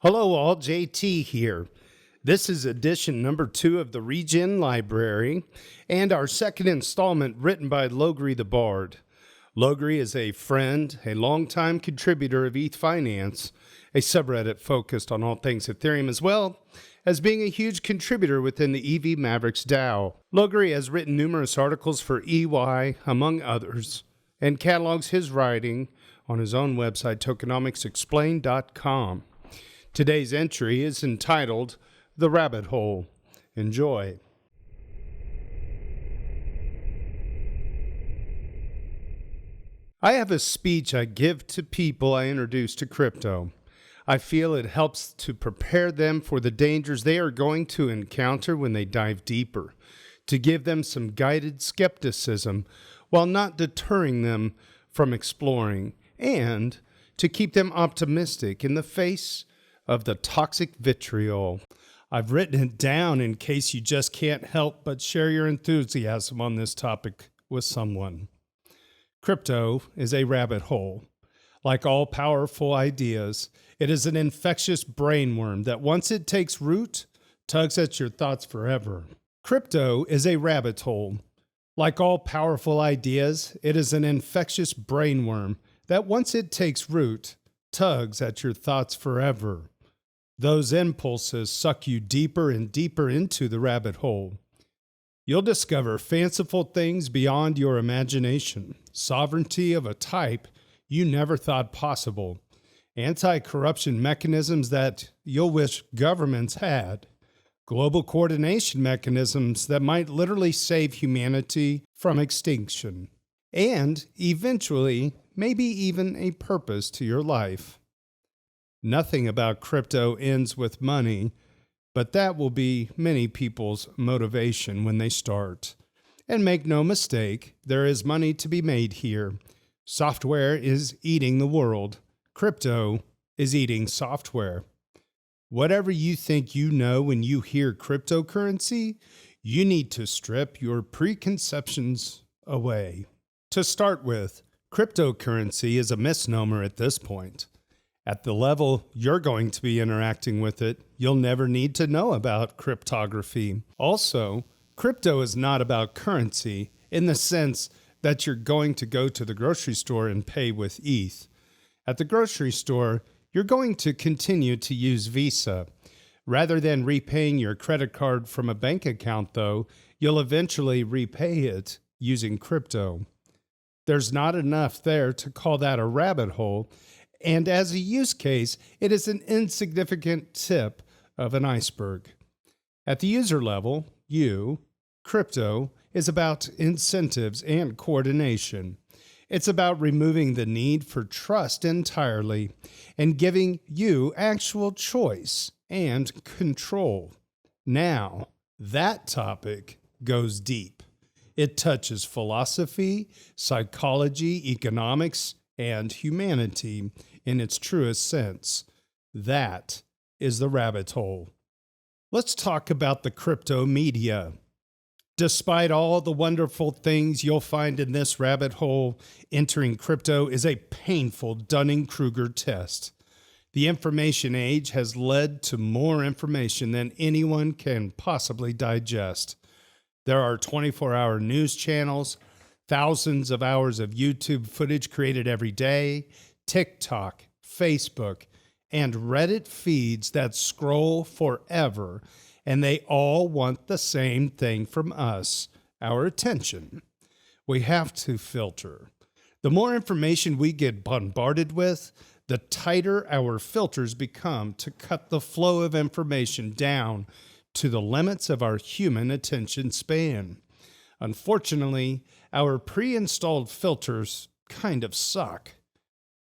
Hello all, JT here. This is edition number 2 of the Regen Library and our second installment written by LogrisTheBard. Logri is a friend, a longtime contributor of ETH Finance, a subreddit focused on all things Ethereum, as well as being a huge contributor within the EV Mavericks DAO. Logri has written numerous articles for EY, among others, and catalogs his writing on his own website, tokenomicsexplained.com. Today's entry is entitled The Rabbit Hole. Enjoy. I have a speech I give to people I introduce to crypto. I feel it helps to prepare them for the dangers they are going to encounter when they dive deeper, to give them some guided skepticism while not deterring them from exploring, and to keep them optimistic in the face of the toxic vitriol. I've written it down in case you just can't help but share your enthusiasm on this topic with someone. Crypto is a rabbit hole. Like all powerful ideas, it is an infectious brainworm that once it takes root, tugs at your thoughts forever. Crypto is a rabbit hole. Like all powerful ideas, it is an infectious brainworm that once it takes root, tugs at your thoughts forever. Those impulses suck you deeper and deeper into the rabbit hole. You'll discover fanciful things beyond your imagination, sovereignty of a type you never thought possible, anti-corruption mechanisms that you'll wish governments had, global coordination mechanisms that might literally save humanity from extinction, and eventually, maybe even a purpose to your life. Nothing about crypto ends with money, but that will be many people's motivation when they start. And make no mistake, there is money to be made here. Software is eating the world. Crypto is eating software. Whatever you think you know when you hear cryptocurrency, you need to strip your preconceptions away. To start with, cryptocurrency is a misnomer at this point. At the level you're going to be interacting with it, you'll never need to know about cryptography. Also, crypto is not about currency in the sense that you're going to go to the grocery store and pay with ETH. At the grocery store, you're going to continue to use Visa. Rather than repaying your credit card from a bank account, though, you'll eventually repay it using crypto. There's not enough there to call that a rabbit hole, and as a use case, it is an insignificant tip of an iceberg. At the user level, crypto, is about incentives and coordination. It's about removing the need for trust entirely and giving you actual choice and control. Now, that topic goes deep. It touches philosophy, psychology, economics, and humanity in its truest sense. That is the rabbit hole. Let's talk about the crypto media. Despite all the wonderful things you'll find in this rabbit hole, entering crypto is a painful Dunning-Kruger test. The information age has led to more information than anyone can possibly digest. There are 24-hour news channels, thousands of hours of YouTube footage created every day, TikTok, Facebook, and Reddit feeds that scroll forever, and they all want the same thing from us, our attention. We have to filter. The more information we get bombarded with, the tighter our filters become to cut the flow of information down to the limits of our human attention span. Unfortunately, our pre-installed filters kind of suck.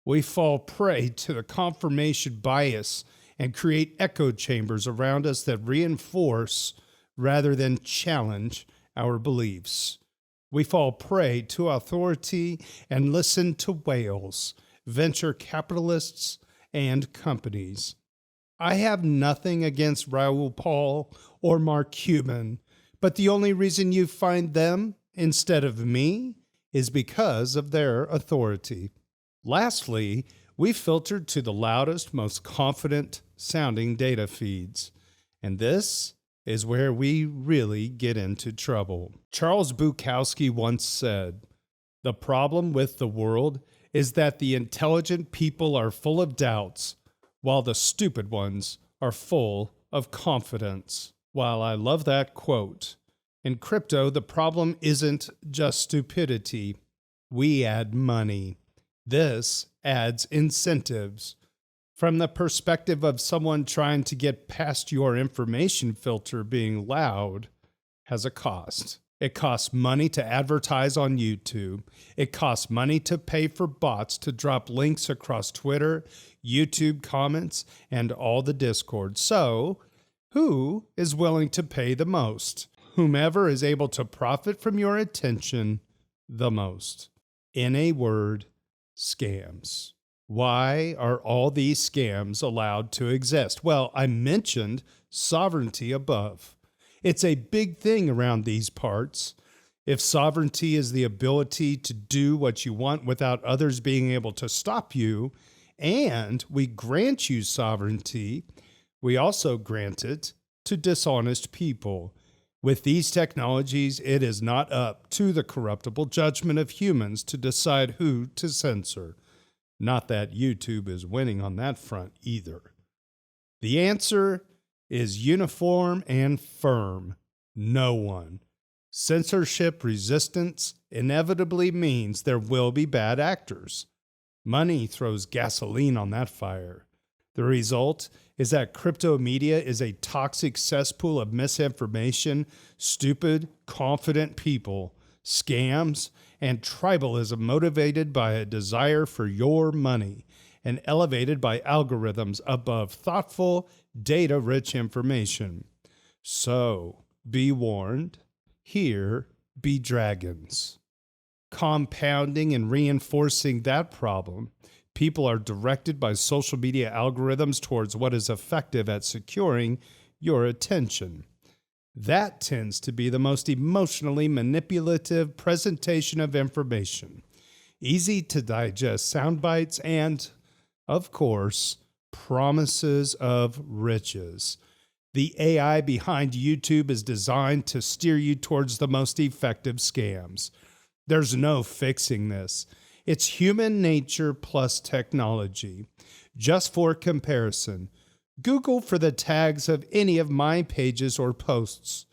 We fall prey to the confirmation bias and create echo chambers around us that reinforce rather than challenge our beliefs. We fall prey to authority and listen to whales, venture capitalists, and companies. I have nothing against Raoul Pal or Mark Cuban, but the only reason you find them instead of me is because of their authority. Lastly, we filtered to the loudest, most confident, sounding data feeds. And this is where we really get into trouble. Charles Bukowski once said, "The problem with the world is that the intelligent people are full of doubts, while the stupid ones are full of confidence." While I love that quote, in crypto, the problem isn't just stupidity. We add money. This adds incentives. From the perspective of someone trying to get past your information filter, being loud has a cost. It costs money to advertise on YouTube. It costs money to pay for bots to drop links across Twitter, YouTube comments, and all the Discord. So, who is willing to pay the most? Whomever is able to profit from your attention the most. In a word, scams. Why are all these scams allowed to exist? Well, I mentioned sovereignty above. It's a big thing around these parts. If sovereignty is the ability to do what you want without others being able to stop you, and we grant you sovereignty, we also grant it to dishonest people. With these technologies, it is not up to the corruptible judgment of humans to decide who to censor. Not that YouTube is winning on that front either. The answer is uniform and firm. No one. Censorship resistance inevitably means there will be bad actors. Money throws gasoline on that fire. The result is that crypto media is a toxic cesspool of misinformation, stupid, confident people, scams, and tribalism motivated by a desire for your money and elevated by algorithms above thoughtful, data-rich information. So, be warned, here be dragons. Compounding and reinforcing that problem, people are directed by social media algorithms towards what is effective at securing your attention. That tends to be the most emotionally manipulative presentation of information. Easy to digest sound bites and, of course, promises of riches. The AI behind YouTube is designed to steer you towards the most effective scams. There's no fixing this. It's human nature plus technology. Just for comparison, Google for the tags of any of my pages or posts.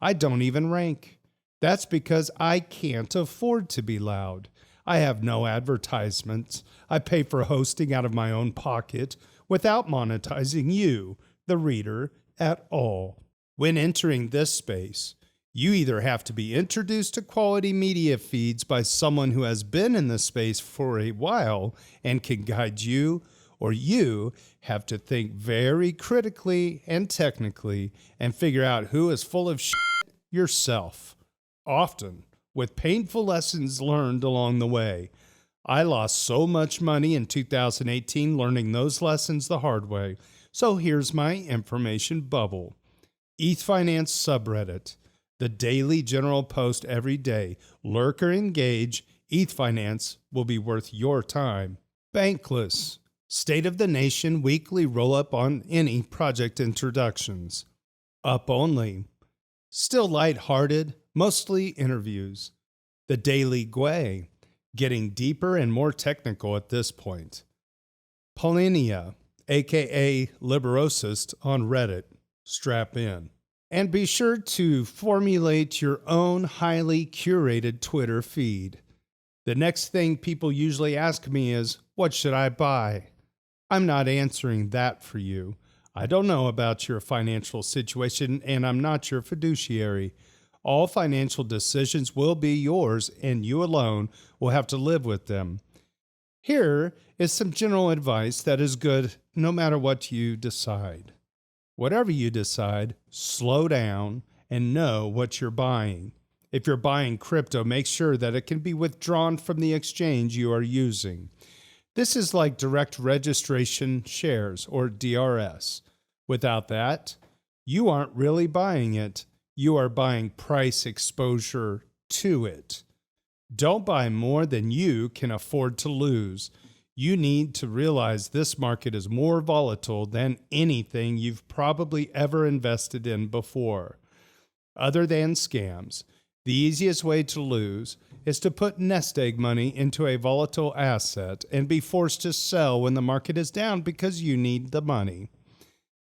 I don't even rank. That's because I can't afford to be loud. I have no advertisements. I pay for hosting out of my own pocket without monetizing you, the reader, at all. When entering this space, you either have to be introduced to quality media feeds by someone who has been in the space for a while and can guide you, or you have to think very critically and technically and figure out who is full of shit yourself, often with painful lessons learned along the way. I lost so much money in 2018 learning those lessons the hard way, so here's my information bubble. ETH Finance subreddit. The daily general post every day. Lurk or engage. ETH Finance will be worth your time. Bankless. State of the Nation weekly roll-up on any project introductions. Up Only. Still lighthearted, mostly interviews. The Daily Gwei. Getting deeper and more technical at this point. Polinia, aka Liberosist on Reddit. Strap in. And be sure to formulate your own highly curated Twitter feed. The next thing people usually ask me is, what should I buy? I'm not answering that for you. I don't know about your financial situation, and I'm not your fiduciary. All financial decisions will be yours, and you alone will have to live with them. Here is some general advice that is good no matter what you decide. Whatever you decide, slow down and know what you're buying. If you're buying crypto, make sure that it can be withdrawn from the exchange you are using. This is like direct registration shares, or DRS. Without that, you aren't really buying it. You are buying price exposure to it. Don't buy more than you can afford to lose. You need to realize this market is more volatile than anything you've probably ever invested in before. Other than scams, the easiest way to lose is to put nest egg money into a volatile asset and be forced to sell when the market is down because you need the money.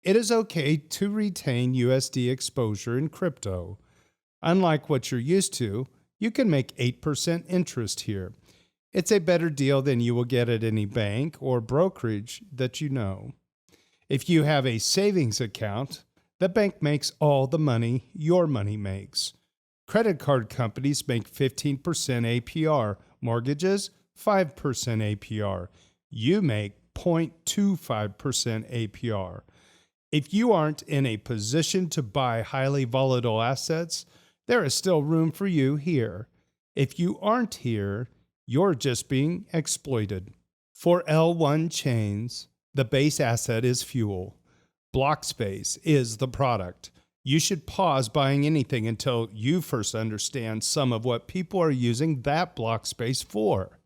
It is okay to retain USD exposure in crypto. Unlike what you're used to, you can make 8% interest here. It's a better deal than you will get at any bank or brokerage that you know. If you have a savings account, the bank makes all the money your money makes. Credit card companies make 15% APR, mortgages 5% APR. You make 0.25% APR. If you aren't in a position to buy highly volatile assets, there is still room for you here. If you aren't here, you're just being exploited. For L1 chains, the base asset is fuel. Block space is the product. You should pause buying anything until you first understand some of what people are using that block space for,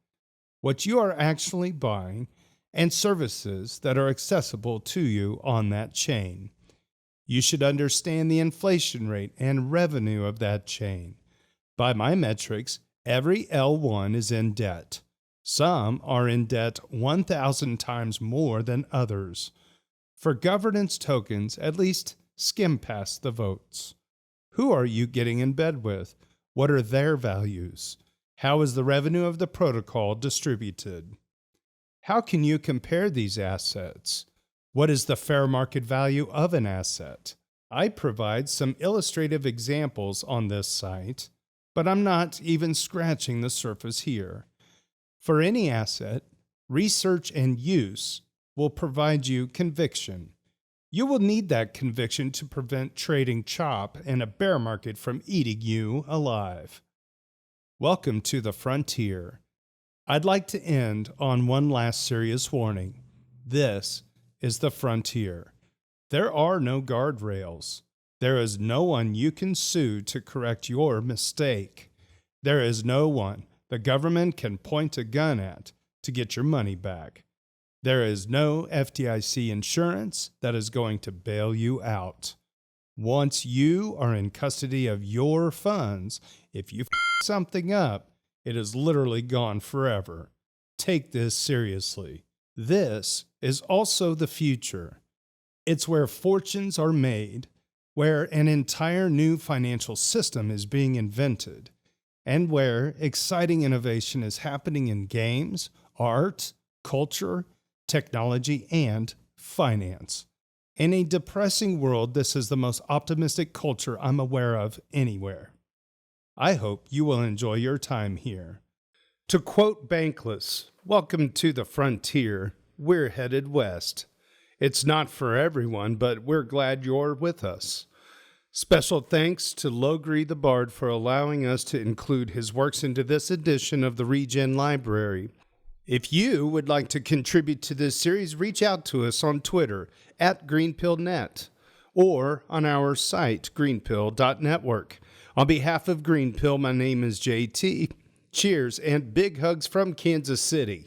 what you are actually buying, and services that are accessible to you on that chain. You should understand the inflation rate and revenue of that chain. By my metrics, every L1 is in debt. Some are in debt 1,000 times more than others. For governance tokens, at least skim past the votes. Who are you getting in bed with? What are their values? How is the revenue of the protocol distributed? How can you compare these assets? What is the fair market value of an asset? I provide some illustrative examples on this site, but I'm not even scratching the surface here. For any asset, research and use will provide you conviction. You will need that conviction to prevent trading chop in a bear market from eating you alive. Welcome to the frontier. I'd like to end on one last serious warning. This is the frontier. There are no guardrails. There is no one you can sue to correct your mistake. There is no one the government can point a gun at to get your money back. There is no FDIC insurance that is going to bail you out. Once you are in custody of your funds, if you f something up, it is literally gone forever. Take this seriously. This is also the future. It's where fortunes are made, where an entire new financial system is being invented, and where exciting innovation is happening in games, art, culture, technology, and finance. In a depressing world, this is the most optimistic culture I'm aware of anywhere. I hope you will enjoy your time here. To quote Bankless, welcome to the frontier. We're headed west. It's not for everyone, but we're glad you're with us. Special thanks to LogrisTheBard for allowing us to include his works into this edition of the Regen Library. If you would like to contribute to this series, reach out to us on Twitter at GreenPillNet or on our site, greenpill.network. On behalf of Greenpill, my name is JT. Cheers and big hugs from Kansas City.